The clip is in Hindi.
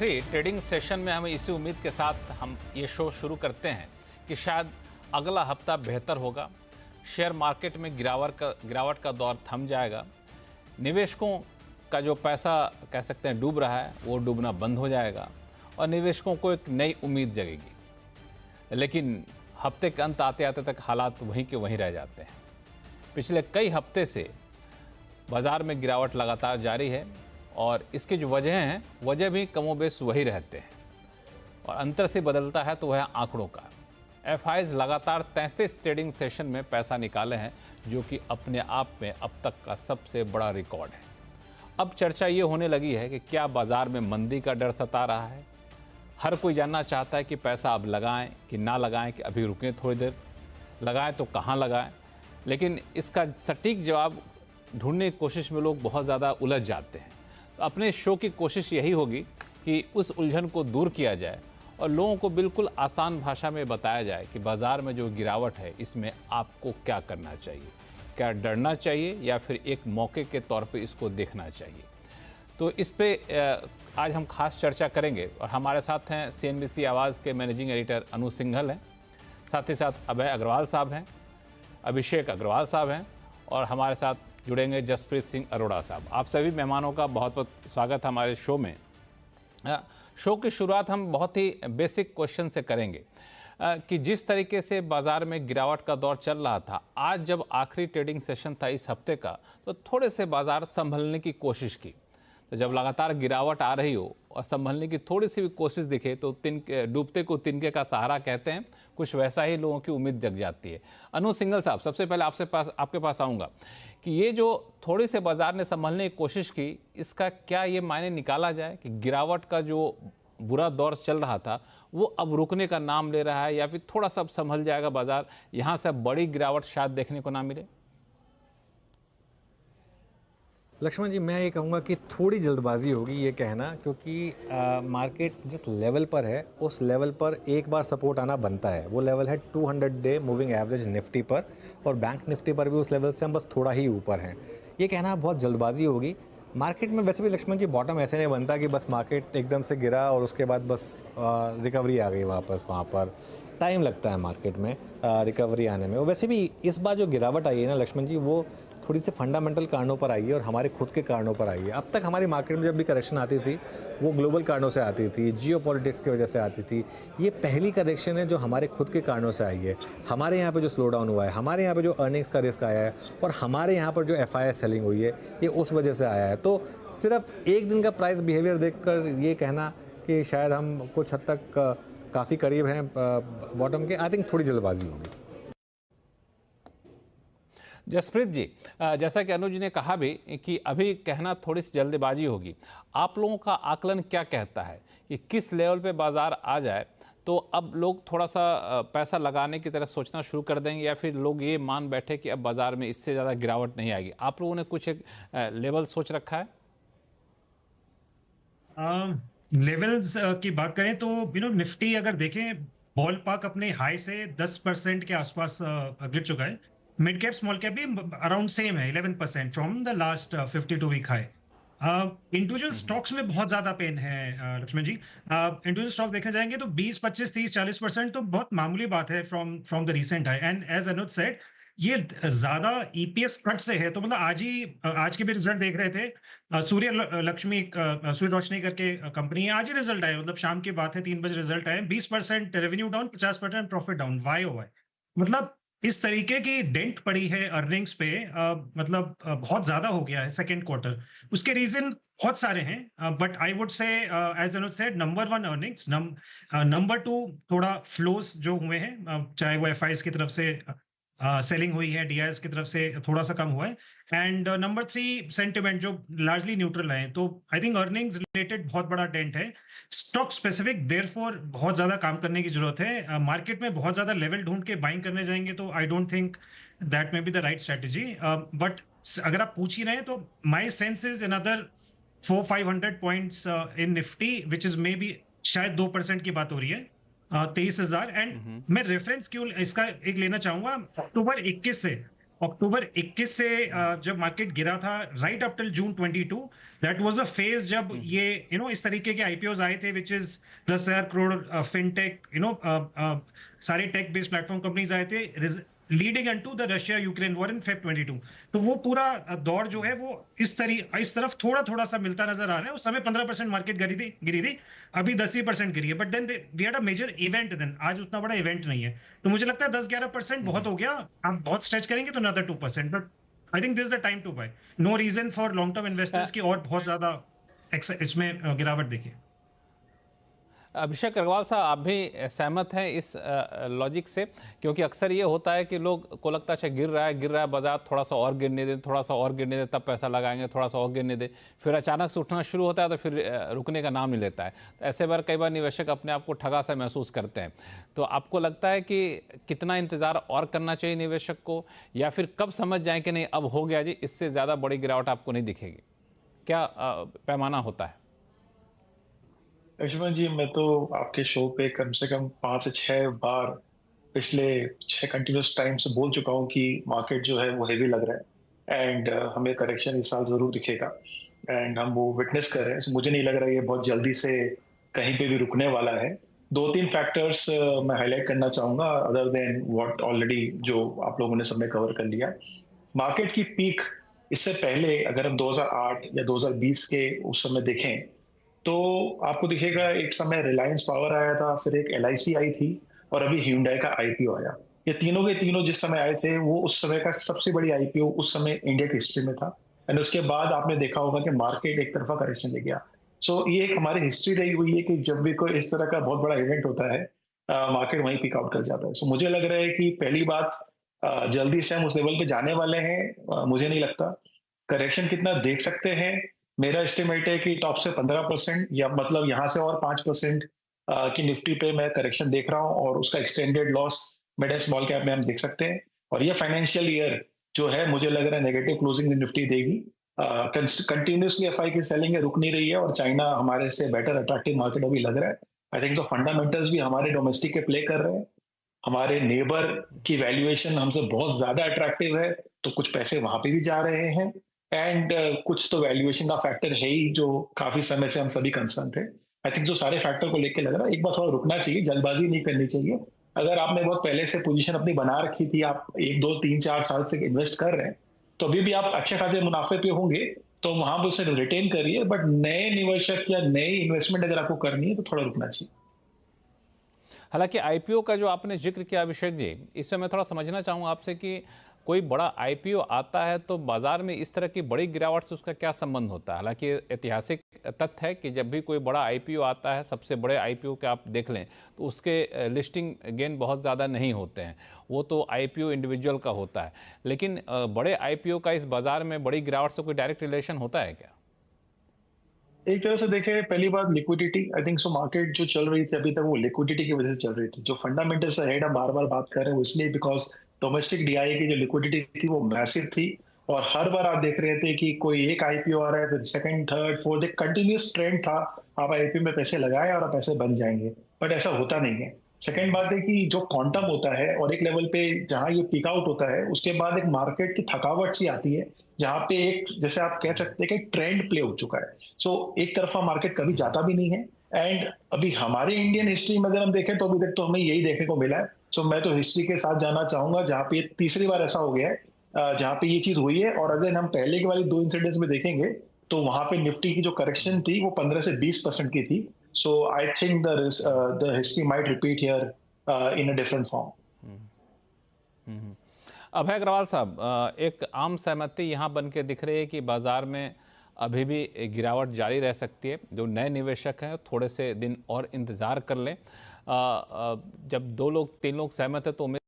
आखिरी ट्रेडिंग सेशन में हम इसी उम्मीद के साथ हम ये शो शुरू करते हैं कि शायद अगला हफ्ता बेहतर होगा। शेयर मार्केट में गिरावट का दौर थम जाएगा। निवेशकों का जो पैसा कह सकते हैं डूब रहा है वो डूबना बंद हो जाएगा और निवेशकों को एक नई उम्मीद जगेगी। लेकिन हफ्ते के अंत आते आते तक हालात वहीं के वहीं रह जाते हैं। पिछले कई हफ्ते से बाज़ार में गिरावट लगातार जारी है और इसकी जो वजह भी कमोबेश वही रहते हैं और अंतर से बदलता है तो वह आंकड़ों का। एफआईज लगातार 33 ट्रेडिंग सेशन में पैसा निकाले हैं, जो कि अपने आप में अब तक का सबसे बड़ा रिकॉर्ड है। अब चर्चा ये होने लगी है कि क्या बाज़ार में मंदी का डर सता रहा है। हर कोई जानना चाहता है कि पैसा अब लगाएं कि ना लगाएं, कि अभी रुकें थोड़ी देर, लगाएं तो कहाँ लगाएं। लेकिन इसका सटीक जवाब ढूंढने की कोशिश में लोग बहुत ज़्यादा उलझ जाते हैं। तो अपने शो की कोशिश यही होगी कि उस उलझन को दूर किया जाए और लोगों को बिल्कुल आसान भाषा में बताया जाए कि बाज़ार में जो गिरावट है इसमें आपको क्या करना चाहिए, क्या डरना चाहिए या फिर एक मौके के तौर पे इसको देखना चाहिए। तो इस पे आज हम खास चर्चा करेंगे और हमारे साथ हैं CNBC आवाज़ के मैनेजिंग एडिटर अनु सिंघल हैं, साथ ही साथ अभय अग्रवाल साहब हैं, अभिषेक अग्रवाल साहब हैं और हमारे साथ जुड़ेंगे जसप्रीत सिंह अरोड़ा साहब। आप सभी मेहमानों का बहुत बहुत स्वागत है हमारे शो में। शो की शुरुआत हम बहुत ही बेसिक क्वेश्चन से करेंगे कि जिस तरीके से बाज़ार में गिरावट का दौर चल रहा था, आज जब आखिरी ट्रेडिंग सेशन था इस हफ्ते का, तो थोड़े से बाज़ार संभलने की कोशिश की। तो जब लगातार गिरावट आ रही हो और संभलने की थोड़ी सी भी कोशिश दिखे तो डूबते को तिनके का सहारा कहते हैं, कुछ वैसा ही लोगों की उम्मीद जग जाती है। अनु सिंघल साहब, सबसे पहले आपके पास आऊँगा कि ये जो थोड़ी से बाज़ार ने संभलने की कोशिश की, इसका क्या ये मायने निकाला जाए कि गिरावट का जो बुरा दौर चल रहा था वो अब रुकने का नाम ले रहा है या फिर थोड़ा सा संभल जाएगा बाज़ार, यहाँ से बड़ी गिरावट शायद देखने को ना मिले? लक्ष्मण जी, मैं ये कहूँगा कि थोड़ी जल्दबाजी होगी ये कहना, क्योंकि मार्केट जिस लेवल पर है उस लेवल पर एक बार सपोर्ट आना बनता है। वो लेवल है 200 डे मूविंग एवरेज निफ्टी पर और बैंक निफ्टी पर भी उस लेवल से हम बस थोड़ा ही ऊपर हैं। ये कहना बहुत जल्दबाजी होगी। मार्केट में वैसे भी लक्ष्मण जी बॉटम ऐसे नहीं बनता कि बस मार्केट एकदम से गिरा और उसके बाद बस रिकवरी आ गई वापस। वहाँ पर टाइम लगता है मार्केट में रिकवरी आने में। और वैसे भी इस बार जो गिरावट आई है ना लक्ष्मण जी, वो थोड़ी सी फंडामेंटल कारणों पर आई है और हमारे खुद के कारणों पर आई है। अब तक हमारी मार्केट में जब भी करेक्शन आती थी वो ग्लोबल कारणों से आती थी, जियोपॉलिटिक्स की वजह से आती थी। ये पहली करेक्शन है जो हमारे खुद के कारणों से आई है। हमारे यहाँ पे जो स्लो डाउन हुआ है, हमारे यहाँ पे जो अर्निंग्स का रिस्क आया है और हमारे यहाँ पर जो FII सेलिंग हुई है, ये उस वजह से आया है। तो सिर्फ एक दिन का प्राइस बिहेवियर देखकर ये कहना कि शायद हम कुछ हद तक काफ़ी करीब हैं बॉटम के, आई थिंक थोड़ी जल्दबाजी होगी। जसप्रीत जी, जैसा कि अनुज ने कहा भी कि अभी कहना थोड़ी सी जल्दबाजी होगी, आप लोगों का आकलन क्या कहता है कि किस लेवल पे बाज़ार आ जाए तो अब लोग थोड़ा सा पैसा लगाने की तरह सोचना शुरू कर देंगे या फिर लोग ये मान बैठे कि अब बाज़ार में इससे ज़्यादा गिरावट नहीं आएगी? आप लोगों ने कुछ एक लेवल सोच रखा है? लेवल्स की बात करें तो निफ्टी अगर देखें, बॉल पार्क अपने हाई से 10% के आसपास गिर चुका है। मिड कैप स्मॉल कैप भी अराउंड सेम है, 11% from the last 52 week high. Individual stocks में बहुत ज्यादा पेन है लक्ष्मण जी। इंडिविजुअल स्टॉक देखने जाएंगे तो 20, 25, 30, 40% तो बहुत मामूली बात है from the recent high. And as Anuj said, ये ज्यादा EPS कट से है। तो मतलब आज के भी रिजल्ट देख रहे थे, सूर्य रोशनी करके कंपनी है, आज ही रिजल्ट आए, मतलब शाम की बात है, 3 बजे रिजल्ट आए। 20% revenue down, 50% profit down, YOY। मतलब इस तरीके की डेंट पड़ी है अर्निंग्स पे, मतलब बहुत ज्यादा हो गया है सेकेंड क्वार्टर। उसके रीजन बहुत सारे हैं, but I would say as Anuj said, number 1 earnings, number 2 थोड़ा फ्लोज जो हुए हैं, चाहे वो FIs की तरफ से सेलिंग हुई है, DIs की तरफ से थोड़ा सा कम हुआ है, एंड नंबर 3 सेंटिमेंट जो लार्जली न्यूट्रल है। तो आई थिंक अर्निंग्स रिलेटेड बहुत बड़ा डेंट है। स्टॉक स्पेसिफिक देयरफॉर बहुत ज्यादा काम करने की जरूरत है। मार्केट में बहुत ज्यादा लेवल ढूंढ के बाइंग करने जाएंगे तो I don't think that may be the right strategy. But अगर आप पूछ ही रहे हैं तो my sense is another 400-500 points in Nifty, which is may be शायद 2% की बात हो रही है, 23,000। एंड मैं रेफरेंस क्यों इसका एक लेना चाहूंगा, अक्टूबर 21 से अक्टूबर 21 से जब मार्केट गिरा था right up till June 22, that was a phase जब ये इस तरीके के आईपीओज आए थे विच इज 10,000 करोड़ फिनटेक, सारे टेक बेस्ड प्लेटफॉर्म कंपनीज आए थे leading into the Russia Ukraine war in Feb 22। तो वो पूरा दौर जो है वो इस तरफ थोड़ा थोड़ा सा मिलता नजर आ रहा है। उस समय 15% मार्केट गिरी थी, अभी 10% गिरी है, but then we had a major event. Then आज उतना बड़ा इवेंट नहीं है, तो मुझे लगता है 10-11% बहुत हो गया। आप बहुत स्ट्रेच करेंगे तो another 2%, but I think this is the time to buy. No reason for long term investors की और बहुत ज्यादा इसमें गिरावट देखिए। अभिषेक अग्रवाल साहब, आप भी सहमत हैं इस लॉजिक से? क्योंकि अक्सर ये होता है कि लोग को लगता है गिर रहा है बाजार, थोड़ा सा और गिरने दे, थोड़ा सा और गिरने दे, तब पैसा लगाएंगे, थोड़ा सा और गिरने दे, फिर अचानक से उठना शुरू होता है तो फिर रुकने का नाम नहीं लेता है। तो ऐसे बार कई बार निवेशक अपने आप को ठगा सा महसूस करते हैं। तो आपको लगता है कि कितना इंतज़ार और करना चाहिए निवेशक को, या फिर कब समझ जाए कि नहीं अब हो गया जी, इससे ज़्यादा बड़ी गिरावट आपको नहीं दिखेगी? क्या पैमाना होता है? लक्ष्मण जी, मैं तो आपके शो पे कम से कम 5 से 6 बार पिछले 6 कंटिन्यूस टाइम से बोल चुका हूँ कि मार्केट जो है वो हेवी लग रहा है एंड हमें करेक्शन इस साल जरूर दिखेगा एंड हम वो विटनेस कर रहे हैं। So, मुझे नहीं लग रहा है ये बहुत जल्दी से कहीं पे भी रुकने वाला है। 2-3 फैक्टर्स मैं हाईलाइट करना चाहूंगा अदर देन व्हाट ऑलरेडी जो आप लोगों ने सबने कवर कर लिया। मार्केट की पीक इससे पहले अगर हम 2008 या 2020 के उस समय देखें तो आपको दिखेगा एक समय रिलायंस पावर आया था, फिर एक एलआईसी आई थी और अभी hyundai का आईपीओ आया। ये तीनों के तीनों जिस समय आए थे वो उस समय का सबसे बड़ी आईपीओ उस समय इंडिया की हिस्ट्री में था एंड उसके बाद आपने देखा होगा कि मार्केट एक तरफा करेक्शन ले गया। सो ये एक हमारी हिस्ट्री रही हुई है कि जब भी कोई इस तरह का बहुत बड़ा इवेंट होता है मार्केट वहीं पिक आउट कर जाता है। सो मुझे लग रहा है कि पहली बात जल्दी से हम उस लेवल पे जाने वाले हैं मुझे नहीं लगता। करेक्शन कितना देख सकते हैं, मेरा एस्टिमेट है कि टॉप से 15% या मतलब यहाँ से और 5% की निफ्टी पे मैं करेक्शन देख रहा हूँ और उसका extended loss mid and small cap में हम देख सकते हैं। और ये फाइनेंशियल ईयर जो है मुझे लग रहा है नेगेटिव क्लोजिंग निफ्टी देगी। कंटिन्यूसली एफआई की सेलिंग रुक नहीं रही है और चाइना हमारे से बेटर अट्रैक्टिव मार्केट अभी लग रहा है। आई थिंक तो फंडामेंटल्स भी हमारे डोमेस्टिक के प्ले कर रहे हैं। हमारे नेबर की वैल्यूएशन हमसे बहुत ज्यादा अट्रैक्टिव है तो कुछ पैसे वहां पे भी जा रहे हैं एंड कुछ तो वैल्यूएशन का फैक्टर है ही जो काफी समय से हम सभी कंसर्न थे। आई थिंक जो सारे फैक्टर को लेके लग रहा है एक बार थोड़ा रुकना चाहिए, जल्दबाजी नहीं करनी चाहिए। अगर आपने बहुत पहले से पोजीशन अपनी बना रखी थी, आप 1-2-3-4 साल से इन्वेस्ट कर रहे हैं तो अभी भी आप अच्छे खासे मुनाफे पे होंगे, तो वहां पर उसे रिटेन करिए। बट नए निवेशक या नई इन्वेस्टमेंट अगर आपको करनी है तो थोड़ा रुकना चाहिए। हालांकि आईपीओ का जो आपने जिक्र किया अभिषेक जी, इससे मैं थोड़ा समझना चाहूँगा आपसे कि कोई बड़ा आईपीओ आता है तो बाजार में इस तरह की बड़ी गिरावट से उसका क्या संबंध होता है? हालांकि ऐतिहासिक तथ्य है कि जब भी कोई बड़ा आईपीओ आता है, सबसे बड़े आईपीओ के आप देख लें तो उसके लिस्टिंग गेन बहुत ज़्यादा नहीं होते हैं, वो तो आईपीओ इंडिविजुअल का होता है। लेकिन बड़े आईपीओ का इस बाजार में बड़ी गिरावट से कोई डायरेक्ट रिलेशन होता है क्या? एक तरह से देखें, पहली बात liquidity, I think so market जो चल रही थी अभी तक वो लिक्विडिटी की वजह से चल रही थी। जो फंडामेंटल्स हेड हम बार बार बात कर रहे हैं वो इसलिए बिकॉज डोमेस्टिक डीआई की जो लिक्विडिटी थी वो मैसिव थी और हर बार आप देख रहे थे कि कोई एक आईपीओ आ रहा है, फिर सेकंड थर्ड फोर्थ, एक कंटिन्यूस ट्रेंड था आप आईपीओ में पैसे लगाए और आप पैसे बन जाएंगे, बट ऐसा होता नहीं है। सेकंड बात है कि जो क्वांटम होता है और एक लेवल पे जहां ये पिक आउट होता है उसके बाद एक मार्केट की थकावट सी आती है जहां पे एक जैसे आप कह सकते हैं कि ट्रेंड प्ले हो चुका है। सो एक तरफा मार्केट कभी जाता भी नहीं है एंड अभी हमारी इंडियन हिस्ट्री में अगर हम देखें तो अभी तक तो हमें यही देखने को मिला है। सो मैं तो हिस्ट्री के साथ जाना चाहूंगा जहां पे तीसरी बार ऐसा हो गया है जहां पे ये चीज हुई है। और अगर हम पहले की वाली 2 इंसिडेंट्स में देखेंगे तो वहां पे निफ्टी की जो करेक्शन थी वो 15 से 20% की थी। So I think the history might repeat here in a different form. Abhay Agarwal साहब, एक आम सहमति यहाँ बन के दिख रही है कि बाजार में अभी भी गिरावट जारी रह सकती है। जो नए निवेशक हैं थोड़े से दिन और इंतज़ार कर लें। जब 2 लोग 3 लोग सहमत है तो